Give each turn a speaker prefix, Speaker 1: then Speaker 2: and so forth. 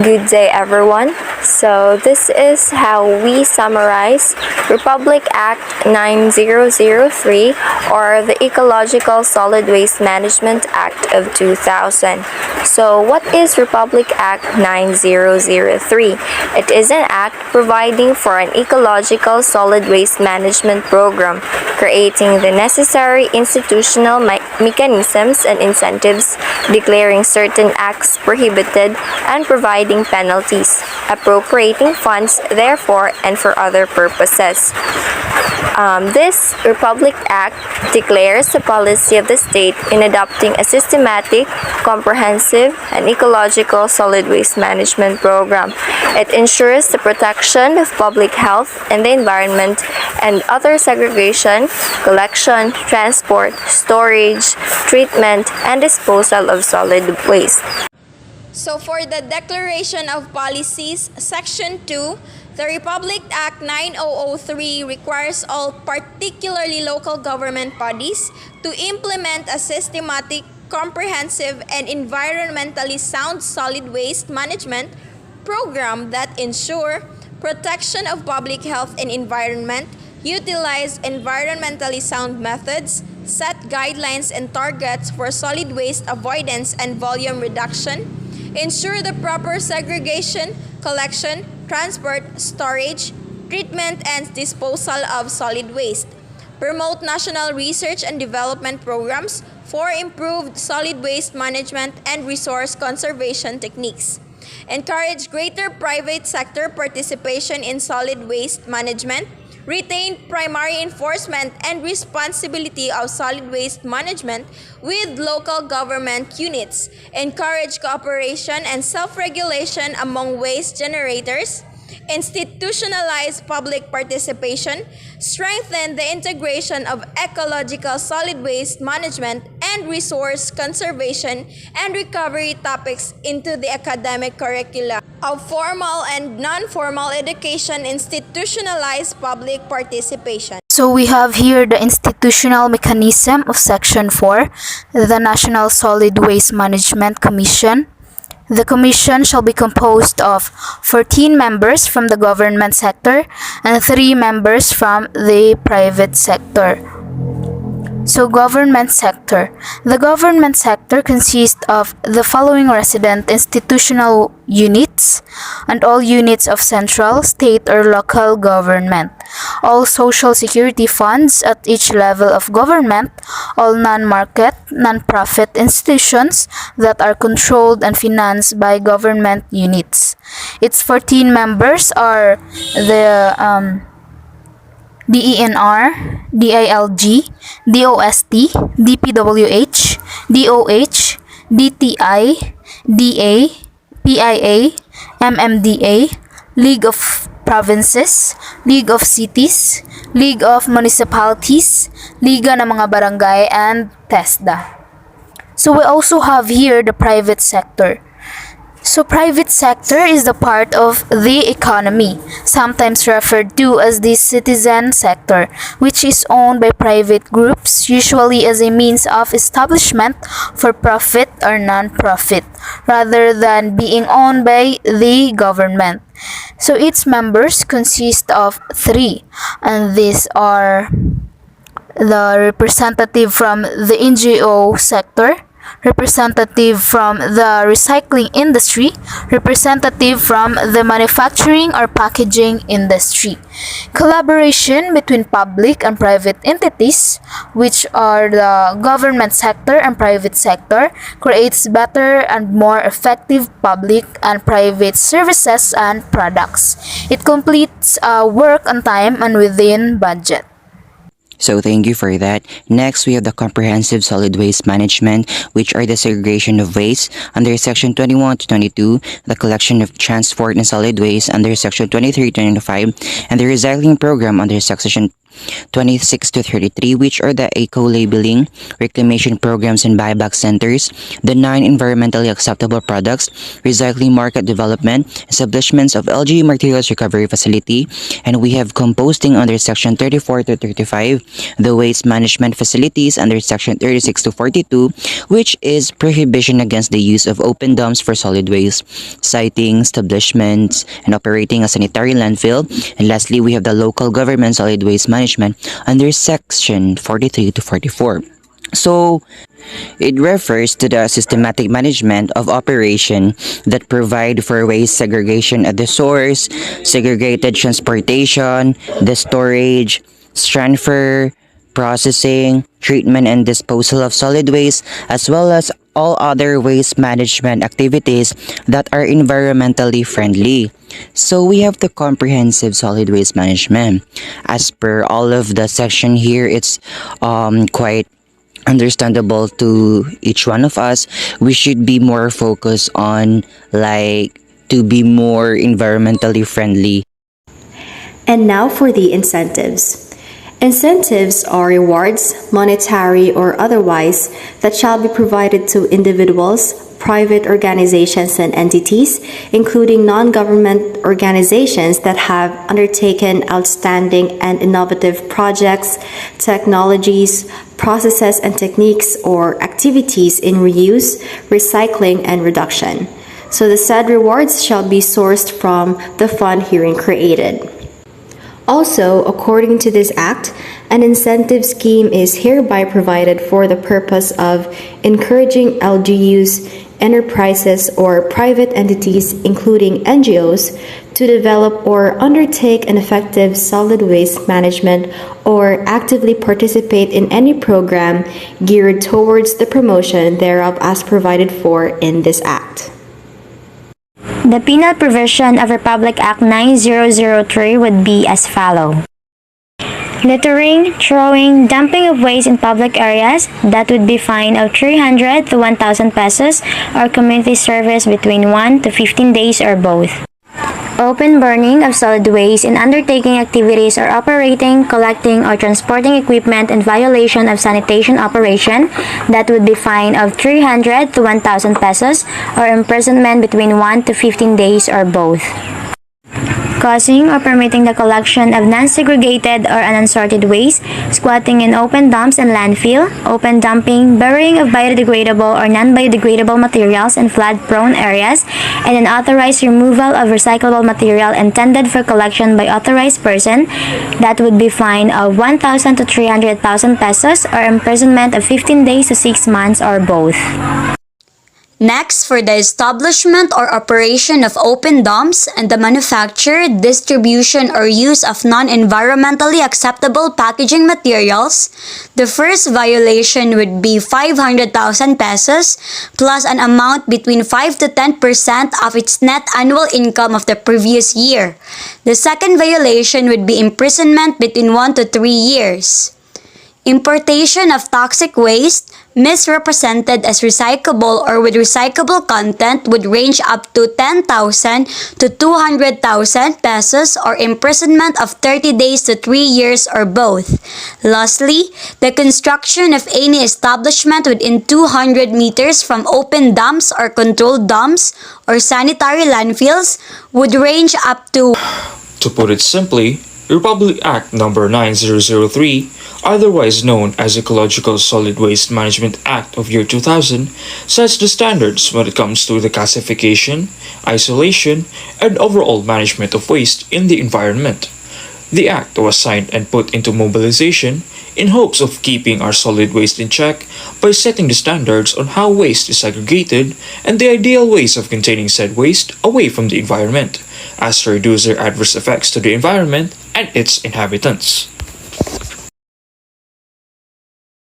Speaker 1: Good day, everyone. So, this is how we summarize Republic Act 9003, or the Ecological Solid Waste Management Act of 2000. So, what is Republic Act 9003? It is an act providing for an ecological solid waste management program, creating the necessary institutional mechanisms and incentives, declaring certain acts prohibited, and providing penalties, appropriating funds therefore and for other purposes. This Republic Act declares the policy of the state in adopting a systematic, comprehensive, and ecological solid waste management program. It ensures the protection of public health and the environment and other segregation, collection, transport, storage, treatment, and disposal of solid waste.
Speaker 2: So for the Declaration of Policies, Section 2, the Republic Act 9003 requires all particularly local government bodies to implement a systematic, comprehensive, and environmentally sound solid waste management program that ensure protection of public health and environment, utilize environmentally sound methods, set guidelines and targets for solid waste avoidance and volume reduction, ensure the proper segregation, collection, transport, storage, treatment, and disposal of solid waste, promote national research and development programs for improved solid waste management and resource conservation techniques, encourage greater private sector participation in solid waste management, retain primary enforcement and responsibility of solid waste management with local government units, encourage cooperation and self-regulation among waste generators, institutionalize public participation, strengthen the integration of ecological solid waste management and resource conservation and recovery topics into the academic curricula of formal and non-formal education, institutionalize public participation.
Speaker 3: So we have here the institutional mechanism of Section 4, the National Solid Waste Management Commission. The commission shall be composed of 14 members from the government sector and 3 members from the private sector. So, government sector. The government sector consists of the following resident institutional units and all units of central, state, or local government, all social security funds at each level of government, all non-market, non-profit institutions that are controlled and financed by government units. Its 14 members are the DENR, DILG, DOST, DPWH, DOH, DTI, DA, PIA, MMDA, League of Provinces, League of Cities, League of Municipalities, Liga ng mga Barangay, and TESDA. So we also have here the private sector. So private sector is the part of the economy, sometimes referred to as the citizen sector, which is owned by private groups, usually as a means of establishment for profit or non-profit, rather than being owned by the government. So its members consist of 3, and these are the representative from the NGO sector, representative from the recycling industry, representative from the manufacturing or packaging industry. Collaboration between public and private entities, which are the government sector and private sector, creates better and more effective public and private services and products. It completes work on time and within budget.
Speaker 4: So thank you for that. Next, we have the comprehensive solid waste management, which are the segregation of waste under Section 21 to 22, the collection of transport and solid waste under Section 23 to 25, and the recycling program under Section 26 to 33, which are the eco-labeling, reclamation programs and buyback centers, the 9 environmentally acceptable products, recycling market development, establishments of LG materials recovery facility, and we have composting under section 34 to 35, the waste management facilities under section 36 to 42, which is prohibition against the use of open dumps for solid waste, siting, establishments, and operating a sanitary landfill. And lastly, we have the local government solid waste management under section 43 to 44. So, it refers to the systematic management of operation that provide for waste segregation at the source, segregated transportation, the storage, transfer, processing, treatment and disposal of solid waste, as well as all other waste management activities that are environmentally friendly. So we have the comprehensive solid waste management. As per all of the section here, it's quite understandable to each one of us. We should be more focused on like to be more environmentally friendly.
Speaker 5: And now for the incentives. Incentives are rewards, monetary or otherwise, that shall be provided to individuals, private organizations and entities, including non-government organizations that have undertaken outstanding and innovative projects, technologies, processes and techniques or activities in reuse, recycling, and reduction. So the said rewards shall be sourced from the fund herein created. Also, according to this Act, an incentive scheme is hereby provided for the purpose of encouraging LGUs, enterprises, or private entities, including NGOs, to develop or undertake an effective solid waste management or actively participate in any program geared towards the promotion thereof as provided for in this Act.
Speaker 1: The penal provision of Republic Act 9003 would be as follow. Littering, throwing, dumping of waste in public areas, that would be fine of 300 to 1,000 pesos, or community service between 1 to 15 days or both. Open burning of solid waste in undertaking activities or operating, collecting, or transporting equipment in violation of sanitation operation, that would be fine of 300 to 1,000 pesos, or imprisonment between 1 to 15 days or both. Causing or permitting the collection of non-segregated or unsorted waste, squatting in open dumps and landfill, open dumping, burying of biodegradable or non-biodegradable materials in flood-prone areas, and unauthorized removal of recyclable material intended for collection by authorized person, that would be fine of 1,000 to 300,000 pesos, or imprisonment of 15 days to 6 months or both.
Speaker 6: Next, for the establishment or operation of open dumps and the manufacture, distribution, or use of non-environmentally acceptable packaging materials, the first violation would be 500,000 pesos plus an amount between 5 to 10% of its net annual income of the previous year. The second violation would be imprisonment between 1 to 3 years. Importation of toxic waste, misrepresented as recyclable or with recyclable content, would range up to 10,000 to 200,000 pesos, or imprisonment of 30 days to 3 years or both. Lastly, the construction of any establishment within 200 meters from open dumps or controlled dumps or sanitary landfills would range up to...
Speaker 7: To put it simply, Republic Act No. 9003, otherwise known as Ecological Solid Waste Management Act of year 2000, sets the standards when it comes to the classification, isolation, and overall management of waste in the environment. The act was signed and put into mobilization in hopes of keeping our solid waste in check by setting the standards on how waste is segregated and the ideal ways of containing said waste away from the environment, as to reduce their adverse effects to the environment and its inhabitants.